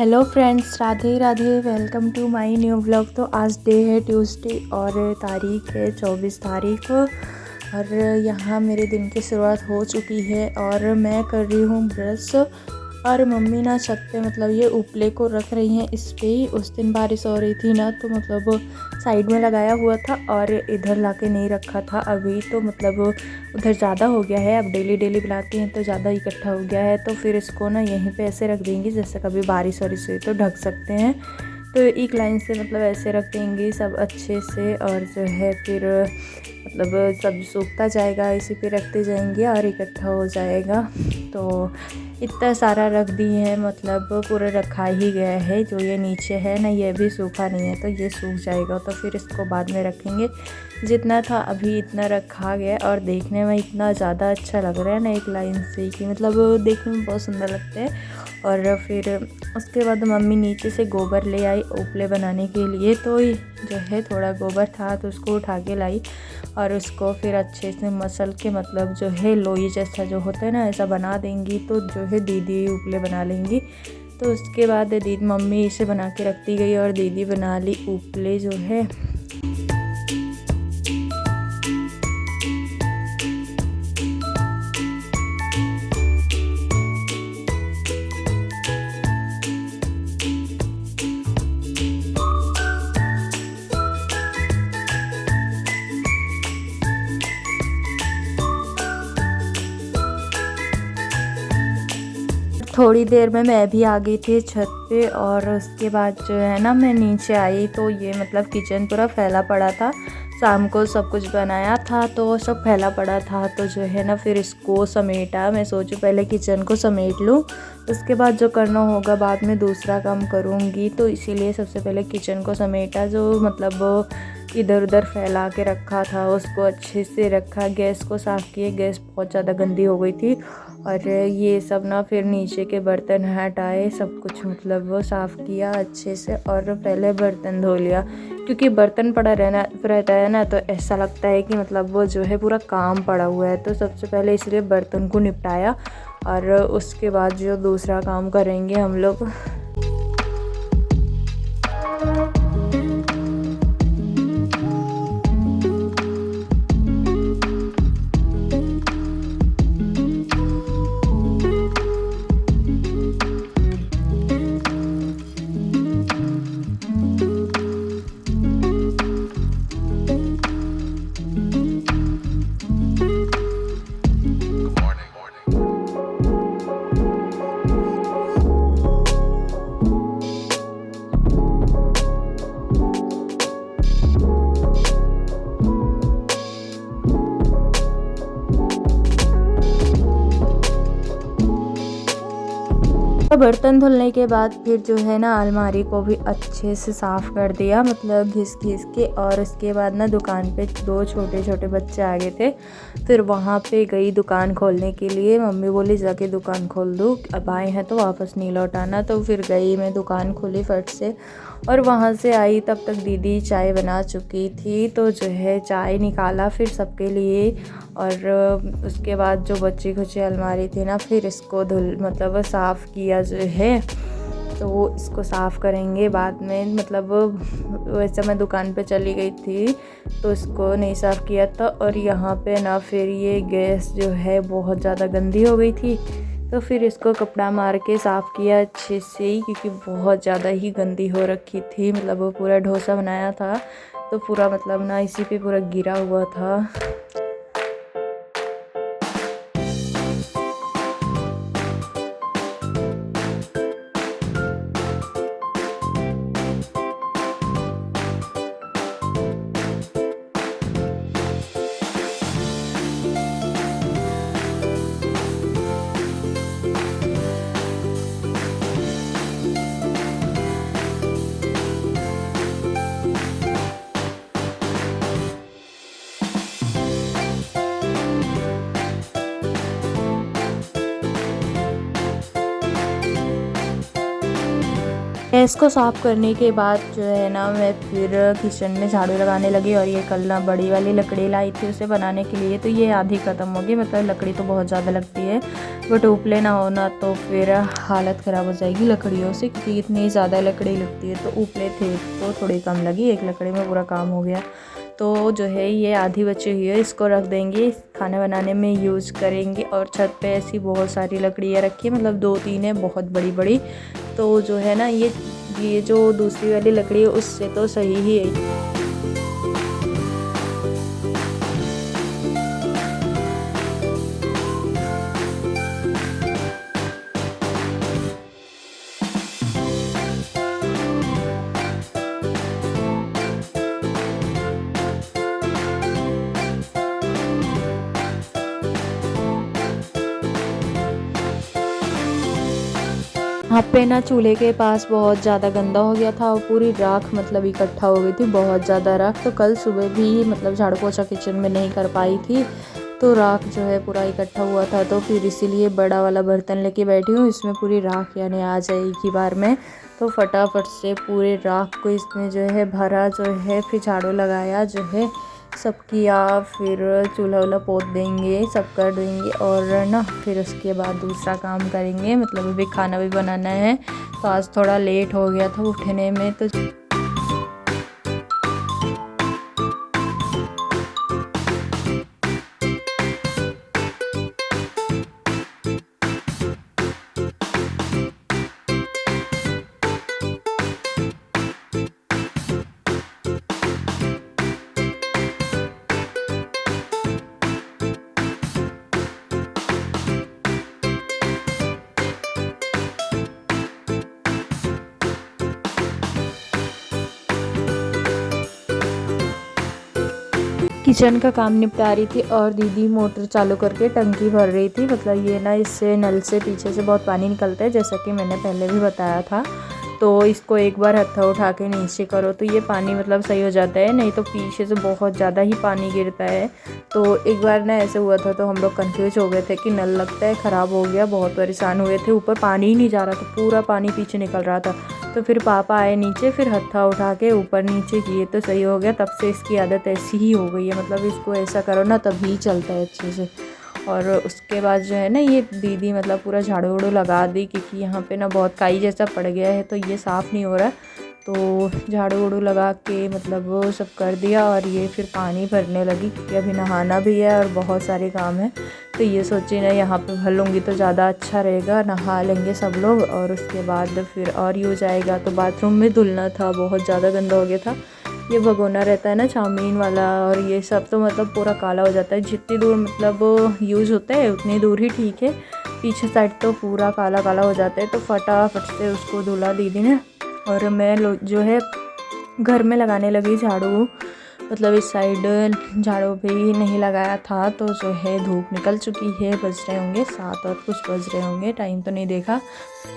Hello friends, Radhe Radhe. Welcome to my new vlog. तो आज day है ट्यूसडे और तारीख है 24 तारीख और यहाँ मेरे दिन की शुरुआत हो चुकी है और मैं कर रही हूँ ब्रश। और मम्मी ना छत पे मतलब ये उपले को रख रही हैं इस पे ही। उस दिन बारिश हो रही थी ना, तो मतलब साइड में लगाया हुआ था और इधर लाके नहीं रखा था। अभी तो मतलब उधर ज़्यादा हो गया है, अब डेली डेली बनाती हैं तो ज़्यादा इकट्ठा हो गया है। तो फिर इसको ना यहीं पे ऐसे रख देंगी, जैसे कभी बारिश वारिश हुई तो ढक सकते हैं। तो एक लाइन से मतलब ऐसे रख देंगी सब अच्छे से, और जो है फिर मतलब सब सूखता जाएगा, इसी पे रखते जाएंगे और इकट्ठा हो जाएगा। तो इतना सारा रख दिए है, मतलब पूरा रखा ही गया है। जो ये नीचे है ना, ये भी सूखा नहीं है, तो ये सूख जाएगा तो फिर इसको बाद में रखेंगे। जितना था अभी इतना रखा गया और देखने में इतना ज़्यादा अच्छा लग रहा है ना, एक लाइन से कि मतलब देखने में बहुत सुंदर लगता है। और फिर उसके बाद मम्मी नीचे से गोबर ले आई उपले बनाने के लिए। तो जो है थोड़ा गोबर था तो उसको उठा के लाई और उसको फिर अच्छे से मसल के मतलब जो है लोई जैसा जो होता है ना, ऐसा बना देंगी। तो जो है दीदी उपले बना लेंगी। तो उसके बाद दीदी मम्मी इसे बना के रखती गई और दीदी बना ली उपले जो है। थोड़ी देर में मैं भी आ गई थी छत पे और उसके बाद जो है ना मैं नीचे आई तो ये मतलब किचन पूरा फैला पड़ा था। शाम को सब कुछ बनाया था तो सब फैला पड़ा था। तो जो है ना फिर इसको समेटा। मैं सोचूं पहले किचन को समेट लूँ, उसके बाद जो करना होगा बाद में दूसरा काम करूँगी। तो इसीलिए सबसे पहले किचन को समेटा। जो मतलब इधर उधर फैला के रखा था उसको अच्छे से रखा। गैस को साफ़ किए, गैस बहुत ज़्यादा गंदी हो गई थी। और ये सब ना फिर नीचे के बर्तन हटाए, सब कुछ मतलब वो साफ़ किया अच्छे से और पहले बर्तन धो लिया। क्योंकि बर्तन पड़ा रहता है ना, तो ऐसा लगता है कि मतलब वो जो है पूरा काम पड़ा हुआ है। तो सबसे पहले इसलिए बर्तन को निपटाया और उसके बाद जो दूसरा काम करेंगे हम लोग। तो बर्तन धुलने के बाद फिर जो है ना अलमारी को भी अच्छे से साफ़ कर दिया, मतलब घिस घिस के। और उसके बाद ना दुकान पे दो छोटे छोटे बच्चे आ गए थे, फिर वहाँ पे गई दुकान खोलने के लिए। मम्मी बोली जाके दुकान खोल दूँ, अब आए हैं तो वापस नहीं लौटाना। तो फिर गई मैं, दुकान खोली फट से और वहाँ से आई तब तक दीदी चाय बना चुकी थी। तो जो है चाय निकाला फिर सबके लिए। और उसके बाद जो बच्ची खुची अलमारी थी ना, फिर इसको धुल मतलब साफ़ किया जो है। तो इसको साफ़ करेंगे बाद में। मतलब वैसे मैं दुकान पे चली गई थी तो इसको नहीं साफ़ किया था। और यहाँ पे ना फिर ये गैस जो है बहुत ज़्यादा गंदी हो गई थी, तो फिर इसको कपड़ा मार के साफ़ किया अच्छे से ही, क्योंकि बहुत ज़्यादा ही गंदी हो रखी थी। मतलब वो पूरा डोसा बनाया था तो पूरा मतलब ना इसी पे पूरा गिरा हुआ था। गैस को साफ़ करने के बाद जो है ना मैं फिर किचन में झाड़ू लगाने लगी। और ये कल ना बड़ी वाली लकड़ी लाई थी उसे बनाने के लिए, तो ये आधी ख़त्म हो गई। मतलब लकड़ी तो बहुत ज़्यादा लगती है, बट उपले ना होना तो फिर हालत ख़राब हो जाएगी लकड़ियों से, क्योंकि इतनी ज़्यादा लकड़ी लगती है। तो उपले थे तो थोड़ी कम लगी, एक लकड़ी में पूरा काम हो गया। तो जो है ये आधी बची हुई है, इसको रख देंगे, खाना बनाने में यूज़ करेंगे। और छत पे ऐसी बहुत सारी लकड़ियाँ रखी है, मतलब 2-3 है बहुत बड़ी बड़ी। तो जो है ना ये जो दूसरी वाली लकड़ी है उससे तो सही ही है। यहाँ पे ना चूल्हे के पास बहुत ज़्यादा गंदा हो गया था और पूरी राख मतलब इकट्ठा हो गई थी, बहुत ज़्यादा राख। तो कल सुबह भी मतलब झाड़ू पोछा किचन में नहीं कर पाई थी, तो राख जो है पूरा इकट्ठा हुआ था। तो फिर इसीलिए बड़ा वाला बर्तन लेके बैठी हूँ, इसमें पूरी राख यानी आ जाए एक ही बार में। तो फटाफट से पूरे राख को इसमें जो है भरा, जो है फिर झाड़ू लगाया, जो है सब किया, फिर चूल्हा वूल्हा पोत देंगे, सब कर देंगे। और ना फिर उसके बाद दूसरा काम करेंगे, मतलब अभी खाना भी बनाना है। तो आज थोड़ा लेट हो गया था उठने में। तो किचन का काम निपटा रही थी और दीदी मोटर चालू करके टंकी भर रही थी। मतलब ये ना इससे नल से पीछे से बहुत पानी निकलता है, जैसा कि मैंने पहले भी बताया था। तो इसको एक बार हत्था उठा के नीचे करो तो ये पानी मतलब सही हो जाता है, नहीं तो पीछे से बहुत ज़्यादा ही पानी गिरता है। तो एक बार ना ऐसे हुआ था, तो हम लोग कंफ्यूज हो गए थे कि नल लगता है ख़राब हो गया, बहुत परेशान हुए थे। ऊपर पानी ही नहीं जा रहा था, पूरा पानी पीछे निकल रहा था। तो फिर पापा आए नीचे, फिर हत्था उठा के ऊपर नीचे किए तो सही हो गया। तब से इसकी आदत ऐसी ही हो गई है, मतलब इसको ऐसा करो ना तभी चलता है अच्छे से। और उसके बाद जो है ना ये दीदी मतलब पूरा झाड़ू वाड़ू लगा दी, क्योंकि यहाँ पे ना बहुत काई जैसा पड़ गया है, तो ये साफ़ नहीं हो रहा। तो झाड़ू वाड़ू लगा के मतलब वो सब कर दिया। और ये फिर पानी भरने लगी, क्योंकि अभी नहाना भी है और बहुत सारे काम हैं। तो ये सोची ना यहाँ पे भर लूँगी तो ज़्यादा अच्छा रहेगा, नहा लेंगे सब लोग और उसके बाद फिर और यूज आएगा। तो बाथरूम में धुलना था, बहुत ज़्यादा गंदा हो गया था। ये भगोना रहता है ना चाउमीन वाला, और ये सब तो मतलब पूरा काला हो जाता है। जितनी दूर मतलब यूज़ होता है उतनी दूर ही ठीक है, पीछे साइड तो पूरा काला काला हो जाता है। तो फटाफट से उसको धुला दीदी ने। और मैं जो है घर में लगाने लगी झाड़ू, मतलब इस साइड झाड़ू भी नहीं लगाया था। तो जो है धूप निकल चुकी है, बज रहे होंगे 7 और कुछ बज रहे होंगे, टाइम तो नहीं देखा।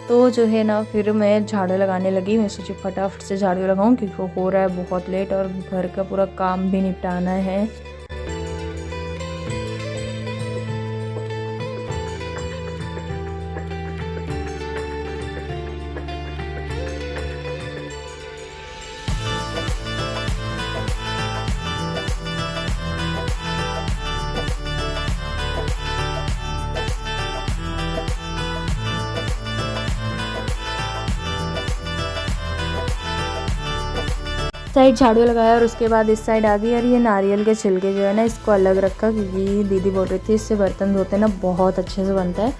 तो जो है ना फिर मैं झाड़ू लगाने लगी। मैं सोची फटाफट से झाड़ू लगाऊं, क्योंकि हो रहा है बहुत लेट और घर का पूरा काम भी निपटाना है। साइड झाड़ू लगाया और उसके बाद इस साइड आ गई। और ये नारियल के छिलके जो है ना इसको अलग रखा, क्योंकि दीदी बोल रही थी इससे बर्तन धोते ना बहुत अच्छे से बनता है।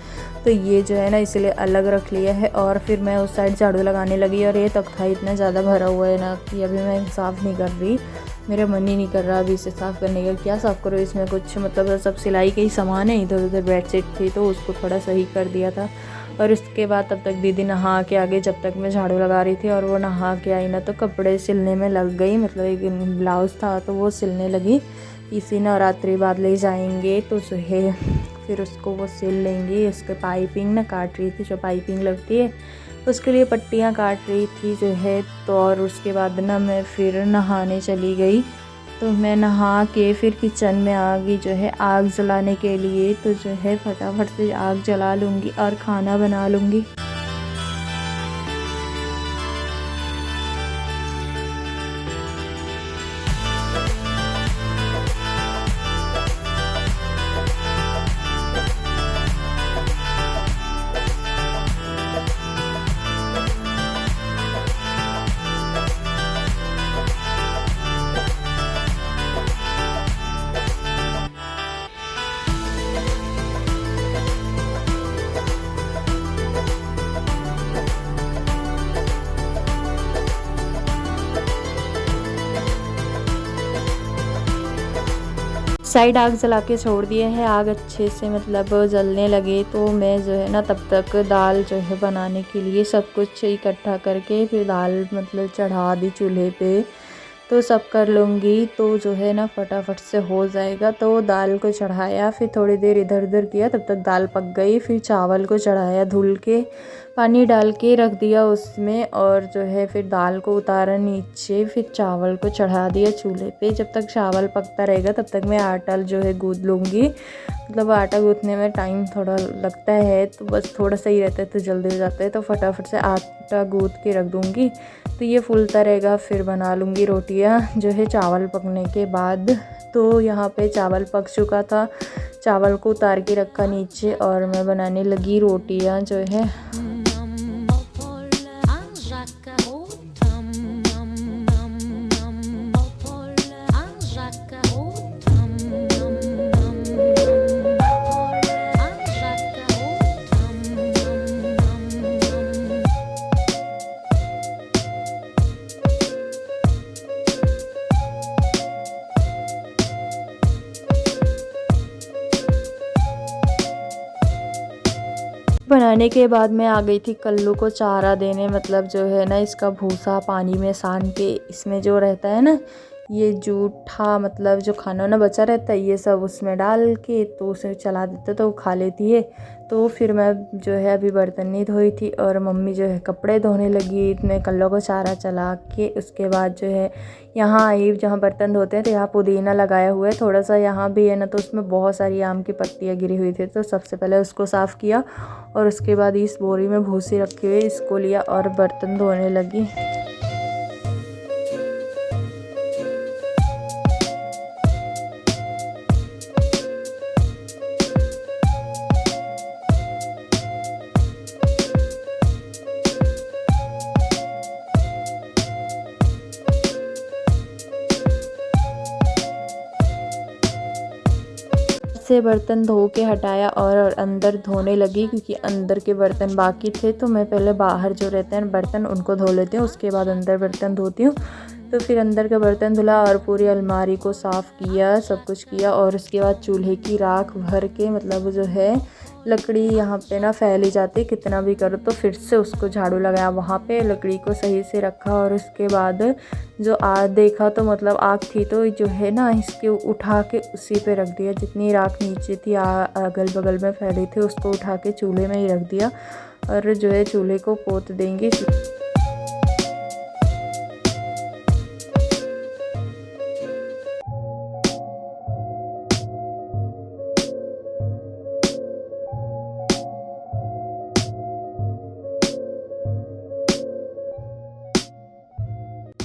तो ये जो है ना इसलिए अलग रख लिया है। और फिर मैं उस साइड झाड़ू लगाने लगी। और ये तख्ता इतना ज़्यादा भरा हुआ है ना कि अभी मैं साफ़ नहीं कर रही, मेरा मन ही नहीं कर रहा अभी इसे साफ़ करने का। क्या साफ़ करो, इसमें कुछ मतलब सब सिलाई के ही सामान है, इधर उधर बेडशीट थी तो उसको थोड़ा सही कर दिया था। और उसके बाद तब तक दीदी नहा के आ गई, जब तक मैं झाड़ू लगा रही थी। और वो नहा के आई ना तो कपड़े सिलने में लग गई, मतलब एक ब्लाउज़ था तो वो सिलने लगी। इसी नवरात्रि बाद ले जाएंगे तो जो है फिर उसको वो सिल लेंगी। उसके पाइपिंग ना काट रही थी, जो पाइपिंग लगती है उसके लिए पट्टियाँ काट रही थी जो है। तो और उसके बाद ना मैं फिर नहाने चली गई। तो मैं नहा के फिर किचन में आ गई जो है आग जलाने के लिए। तो जो है फटाफट से आग जला लूँगी और खाना बना लूँगी। साइड आग जला के छोड़ दिए है। आग अच्छे से मतलब जलने लगे तो मैं जो है ना तब तक दाल जो है बनाने के लिए सब कुछ इकट्ठा करके फिर दाल मतलब चढ़ा दी चूल्हे पे। तो सब कर लूँगी तो जो है ना फटाफट से हो जाएगा। तो दाल को चढ़ाया, फिर थोड़ी देर इधर उधर किया, तब तक दाल पक गई। फिर चावल को चढ़ाया, धुल के पानी डाल के रख दिया उसमें, और जो है फिर दाल को उतारा नीचे, फिर चावल को चढ़ा दिया चूल्हे पे। जब तक चावल पकता रहेगा तब तक मैं आटा जो है गूँथ लूँगी। मतलब आटा गूँथने में टाइम थोड़ा लगता है, तो बस थोड़ा सा ही रहता है तो जल्दी हो जाता है, तो फटाफट से आटा गूँथ के रख दूँगी। तो ये फूलता रहेगा, फिर बना लूँगी रोटियाँ जो है चावल पकने के बाद। तो यहाँ पे चावल पक चुका था, चावल को उतार के रखा नीचे और मैं बनाने लगी रोटियाँ जो है। बनाने के बाद मैं आ गई थी कल्लू को चारा देने, मतलब जो है ना इसका भूसा पानी में सान के, इसमें जो रहता है ना ये जूठा मतलब जो खाना ना बचा रहता है ये सब उसमें डाल के तो उसे चला देते तो वो खा लेती है। तो फिर मैं जो है अभी बर्तन नहीं धोई थी और मम्मी जो है कपड़े धोने लगी, इतने कल्लों को चारा चला के। उसके बाद जो है यहाँ आई, जहाँ बर्तन धोते हैं तो यहाँ पुदीना लगाया हुआ है थोड़ा सा, यहाँ भी है ना, तो उसमें बहुत सारी आम की पत्तियाँ गिरी हुई थी। तो सबसे पहले उसको साफ़ किया और उसके बाद इस बोरी में भूसी रखी हुई इसको लिया और बर्तन धोने लगी। से बर्तन धो के हटाया और अंदर धोने लगी, क्योंकि अंदर के बर्तन बाकी थे। तो मैं पहले बाहर जो रहते हैं बर्तन उनको धो लेती हूँ, उसके बाद अंदर बर्तन धोती हूँ। तो फिर अंदर का बर्तन धुला और पूरी अलमारी को साफ़ किया, सब कुछ किया। और उसके बाद चूल्हे की राख भर के, मतलब जो है लकड़ी यहाँ पे ना फैली जाती है कितना भी करो, तो फिर से उसको झाड़ू लगाया, वहाँ पे लकड़ी को सही से रखा। और उसके बाद जो आग देखा तो मतलब आग थी तो जो है ना इसके उठा के उसी पे रख दिया, जितनी राख नीचे थी अगल बगल में फैली थी उसको उठा के चूल्हे में ही रख दिया। और जो है चूल्हे को पोत देंगे।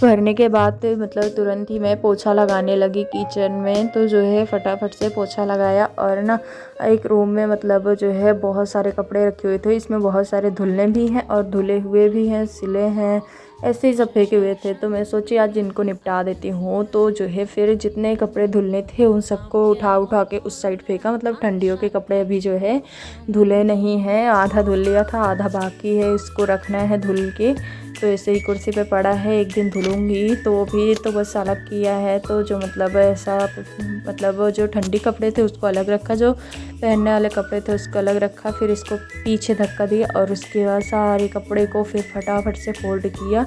भरने के बाद मतलब तुरंत ही मैं पोछा लगाने लगी किचन में। तो जो है फटाफट से पोछा लगाया और ना एक रूम में मतलब जो है बहुत सारे कपड़े रखे हुए थे, इसमें बहुत सारे धुलने भी हैं और धुले हुए भी हैं, सिले हैं, ऐसे ही सब फेंके हुए थे। तो मैं सोची आज इनको निपटा देती हूँ। तो जो है फिर जितने कपड़े धुलने थे उन सबको उठा उठा के उस साइड फेंका। मतलब ठंडियों के कपड़े अभी जो है धुले नहीं हैं, आधा धुल लिया था आधा बाकी है, इसको रखना है धुल के। तो ऐसे ही कुर्सी पे पड़ा है, एक दिन धुलूँगी। तो भी तो बस अलग किया है, तो जो मतलब ऐसा मतलब जो ठंडी कपड़े थे उसको अलग रखा, जो पहनने वाले कपड़े थे उसको अलग रखा। फिर इसको पीछे धक्का दिया और उसके बाद सारे कपड़े को फिर फटाफट से फोल्ड किया।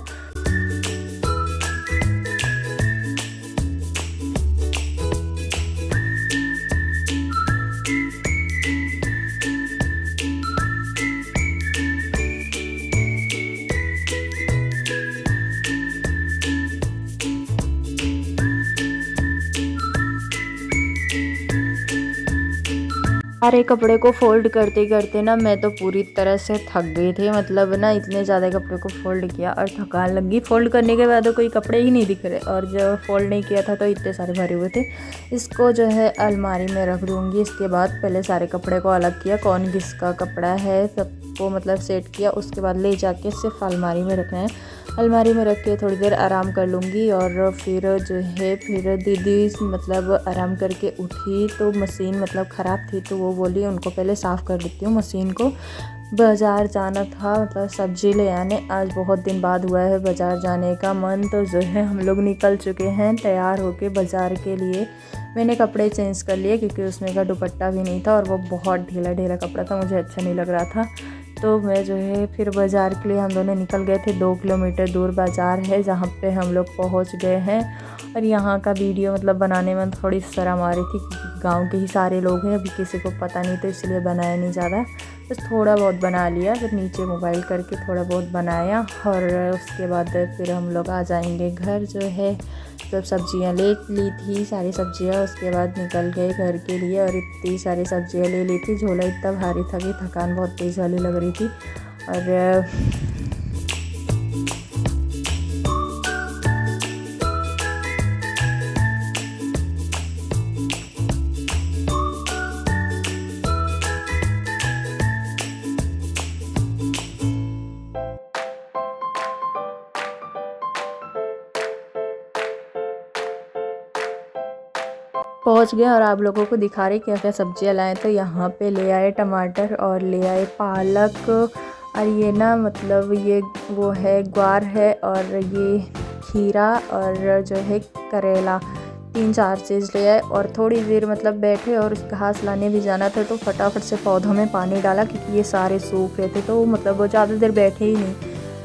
सारे कपड़े को फ़ोल्ड करते करते ना मैं तो पूरी तरह से थक गई थी। मतलब ना इतने ज़्यादा कपड़े को फ़ोल्ड किया और थकान लगी। फ़ोल्ड करने के बाद कोई कपड़े ही नहीं दिख रहे, और जब फ़ोल्ड नहीं किया था तो इतने सारे भरे हुए थे। इसको जो है अलमारी में रख दूँगी। इसके बाद पहले सारे कपड़े को अलग किया, कौन किसका कपड़ा है सबको मतलब सेट किया। उसके बाद ले जाके सिर्फ अलमारी में रखना है। अलमारी में रख के थोड़ी देर आराम कर लूँगी। और फिर जो है फिर दीदी मतलब आराम करके उठी तो मशीन मतलब ख़राब थी, तो वो बोली उनको पहले साफ़ कर देती हूँ मशीन को। बाज़ार जाना था मतलब सब्ज़ी ले आने, आज बहुत दिन बाद हुआ है बाज़ार जाने का मन। तो जो है हम लोग निकल चुके हैं तैयार होके बाज़ार के लिए। मैंने कपड़े चेंज कर लिए क्योंकि उसमें का दुपट्टा भी नहीं था और वो बहुत ढीला ढीला कपड़ा था, मुझे अच्छा नहीं लग रहा था। तो मैं जो है फिर बाज़ार के लिए हम दोनों निकल गए थे। 2 किलोमीटर दूर बाज़ार है जहाँ पे हम लोग पहुँच गए हैं। और यहाँ का वीडियो मतलब बनाने में थोड़ी शर्म आ रही थी क्योंकि गांव के ही सारे लोग हैं, अभी किसी को पता नहीं तो इसलिए बनाया नहीं ज़्यादा, बस थोड़ा बहुत बना लिया। फिर नीचे मोबाइल करके थोड़ा बहुत बनाया और उसके बाद फिर हम लोग आ जाएंगे घर। जो है सब सब्जियां ले ली थी, सारी सब्जियां, उसके बाद निकल गए घर के लिए। और इतनी सारी सब्जियां ले ली थी, झोला इतना भारी था कि थकान बहुत तेज़ वाली लग रही थी। और पहुंच गए और आप लोगों को दिखा रहे क्या क्या सब्जियां लाए। तो यहाँ पे ले आए टमाटर और ले आए पालक, और ये ना मतलब ये वो है ग्वार है, और ये खीरा, और जो है करेला, 3-4 चीज़ ले आए। और थोड़ी देर मतलब बैठे और घास लाने भी जाना था तो फटाफट से पौधों में पानी डाला क्योंकि ये सारे सूख रहे थे। तो मतलब वो ज़्यादा देर बैठे ही नहीं,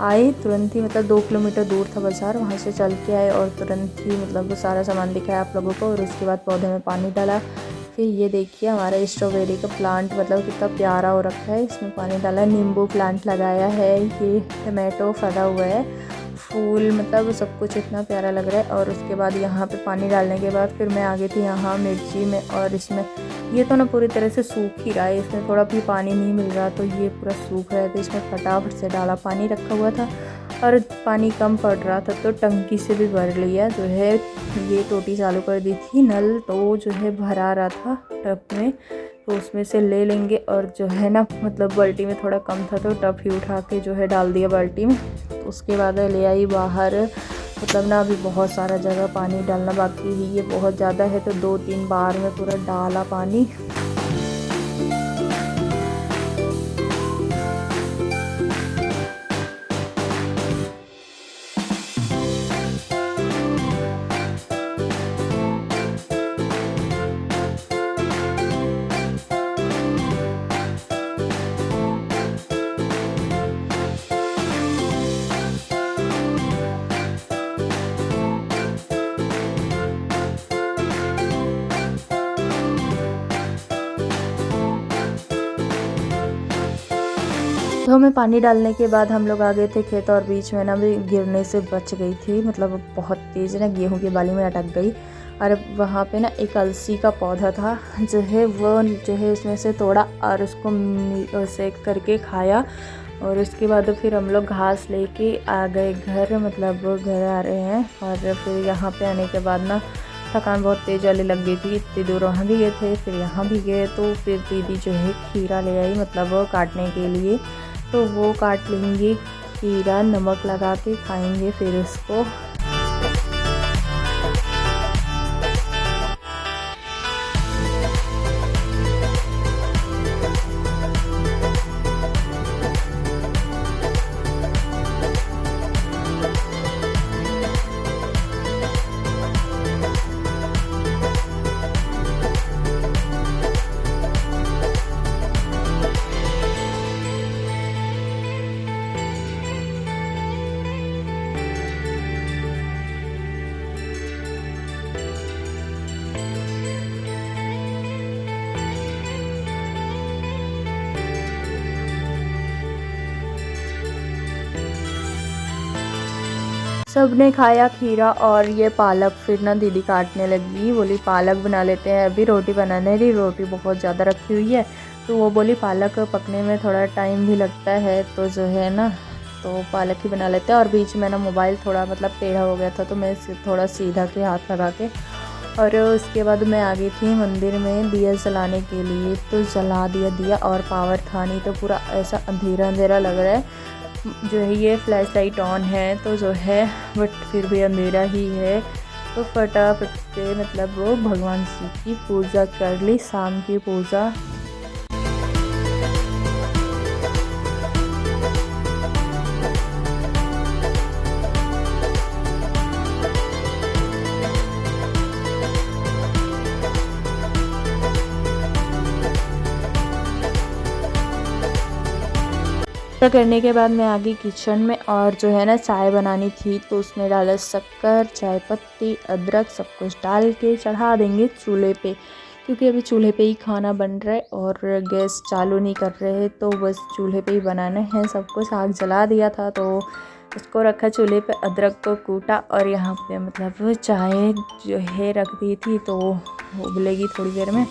आए तुरंत ही, मतलब 2 किलोमीटर दूर था बाज़ार, वहाँ से चल के आए और तुरंत ही मतलब वो सारा सामान दिखाया आप लोगों को। और उसके बाद पौधे में पानी डाला। फिर ये देखिए हमारा स्ट्रॉबेरी का प्लांट मतलब कितना प्यारा हो रखा है, इसमें पानी डाला। नींबू प्लांट लगाया है, ये टमाटो फला हुआ है, फूल, मतलब सब कुछ इतना प्यारा लग रहा है। और उसके बाद यहाँ पे पानी डालने के बाद फिर मैं आ गई थी यहाँ मिर्ची में। और इसमें ये तो ना पूरी तरह से सूख ही रहा है, इसमें थोड़ा भी पानी नहीं मिल रहा, तो ये पूरा सूख रहा है। तो इसमें फटाफट से डाला, पानी रखा हुआ था और पानी कम पड़ रहा था तो टंकी से भी भर लिया। जो है ये टोटी चालू कर दी थी, नल तो जो है भरा रहा था टब में, तो उसमें से ले लेंगे। और जो है ना मतलब बाल्टी में थोड़ा कम था तो टब ही उठा के जो है डाल दिया बाल्टी में। तो उसके बाद ले आई बाहर, मतलब ना अभी बहुत सारा जगह पानी डालना बाकी है, ये बहुत ज़्यादा है तो 2-3 बार में पूरा डाला पानी। तो में पानी डालने के बाद हम लोग आ गए थे खेत, और बीच में ना भी गिरने से बच गई थी, मतलब बहुत तेज़ ना गेहूं की बाली में अटक गई। और वहाँ पे ना एक अलसी का पौधा था, जो है वो जो है उसमें से तोड़ा और उसको सेक करके खाया। और उसके बाद फिर हम लोग घास लेके आ गए घर, मतलब घर आ रहे हैं। और फिर यहाँ पे आने के बाद ना थकान बहुत तेज़ वाली लग गई थी, इतनी दूर वहाँ भी गए थे, फिर यहाँ भी गए। तो फिर दीदी जो है खीरा ले आई, मतलब वो काटने के लिए, तो वो काट लेंगे खीरा, नमक लगा के खाएंगे फिर उसको। सब ने खाया खीरा और ये पालक। फिर ना दीदी काटने लगी, बोली पालक बना लेते हैं, अभी रोटी बनाने रही, रोटी बहुत ज़्यादा रखी हुई है। तो वो बोली पालक पकने में थोड़ा टाइम भी लगता है, तो जो है ना तो पालक ही बना लेते हैं। और बीच में ना मोबाइल थोड़ा मतलब टेढ़ा हो गया था, तो मैं थोड़ा सीधा के हाथ लगा के, और उसके बाद मैं आ गई थी मंदिर में दिया जलाने के लिए। तो जला दिया और पावर था नहीं, तो पूरा ऐसा अंधेरा अंधेरा लग रहा है। जो है ये फ्लैश लाइट ऑन है तो जो है बट फिर भी अंधेरा ही है। तो फटाफट से मतलब वो भगवान जी की पूजा कर ली, शाम की पूजा। तो करने के बाद मैं आ गई किचन में और जो है ना चाय बनानी थी, तो उसमें डाला शक्कर, चाय पत्ती, अदरक, सब कुछ डाल के चढ़ा देंगे चूल्हे पे, क्योंकि अभी चूल्हे पे ही खाना बन रहा है और गैस चालू नहीं कर रहे हैं, तो बस चूल्हे पे ही बनाना है सब कुछ। आग जला दिया था तो उसको रखा चूल्हे पे, अदरक को कूटा और यहाँ पे मतलब चाय जो है रख दी थी, तो उबलेगी थोड़ी देर में।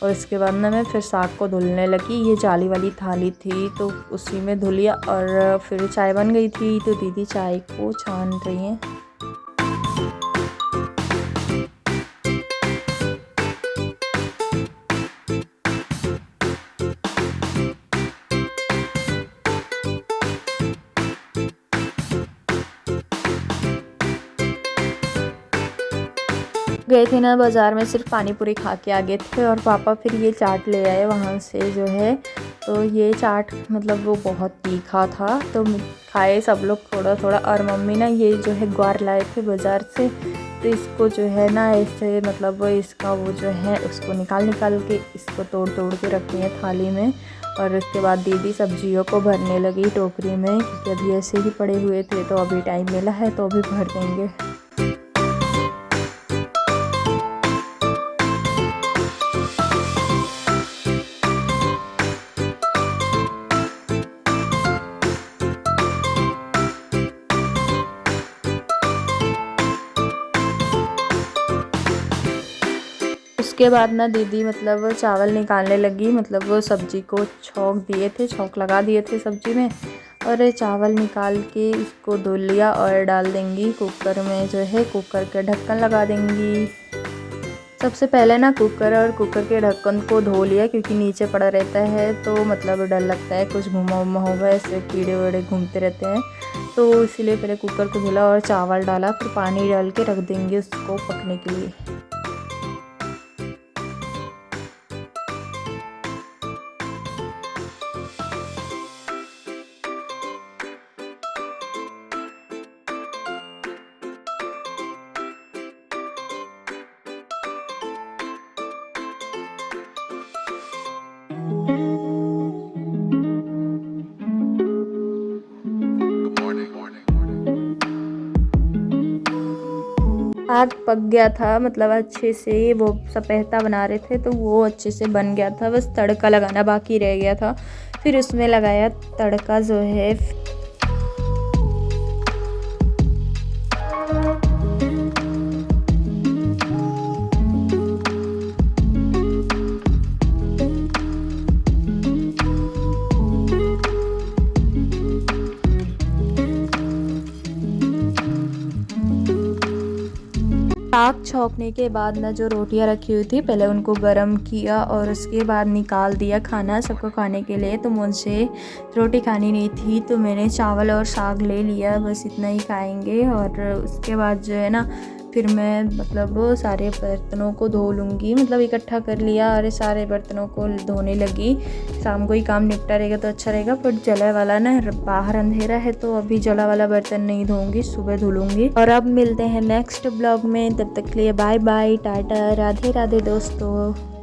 और इसके बाद ना मैं फिर साग को धुलने लगी। ये जाली वाली थाली थी तो उसी में धुलिया और फिर चाय बन गई थी, तो दीदी चाय को छान रही हैं। गए थे ना बाज़ार में, सिर्फ पानी पूरी खा के आ गए थे और पापा फिर ये चाट ले आए वहाँ से जो है। तो ये चाट मतलब वो बहुत तीखा था, तो खाए सब लोग थोड़ा थोड़ा। और मम्मी ना ये जो है ग्वार लाए थे बाज़ार से, तो इसको जो है ना ऐसे मतलब इसका वो जो है उसको निकाल के इसको तोड़ के रखती हैं थाली में। और उसके बाद दीदी सब्जियों को भरने लगी टोकरी में, क्योंकि अभी ऐसे ही पड़े हुए थे तो अभी टाइम मिला है तो अभी भर देंगे। उसके बाद ना दीदी मतलब चावल निकालने लगी, मतलब वो सब्ज़ी को छौंक लगा दिए थे सब्ज़ी में। और चावल निकाल के इसको धुल लिया और डाल देंगी कुकर में जो है। कुकर के ढक्कन लगा देंगी। सबसे पहले ना कुकर के ढक्कन को धो लिया, क्योंकि नीचे पड़ा रहता है तो मतलब डर लगता है कुछ घुमा होगा, ऐसे कीड़े वेड़े घूमते रहते हैं, तो इसीलिए पहले कुकर को धुला और चावल डाला, फिर पानी डाल के रख देंगे उसको पकने के लिए। साग पक गया था, मतलब अच्छे से वो सपेटा बना रहे थे तो वो अच्छे से बन गया था, बस तड़का लगाना बाकी रह गया था। फिर उसमें लगाया तड़का जो है। साग छौंकने के बाद ना जो रोटियां रखी हुई थी पहले उनको गरम किया और उसके बाद निकाल दिया खाना सबको खाने के लिए। तो मुझे रोटी खानी नहीं थी तो मैंने चावल और साग ले लिया, बस इतना ही खाएंगे। और उसके बाद जो है ना फिर मैं मतलब सारे बर्तनों को धो लूँगी, मतलब इकट्ठा कर लिया और सारे बर्तनों को धोने लगी। शाम को ही काम निपटा रहेगा तो अच्छा रहेगा, पर जला वाला ना बाहर अंधेरा है तो अभी जला वाला बर्तन नहीं धोऊंगी, सुबह धुलूंगी। और अब मिलते हैं नेक्स्ट ब्लॉग में, तब तक के लिए बाय बाय, टाटा, राधे राधे दोस्तों।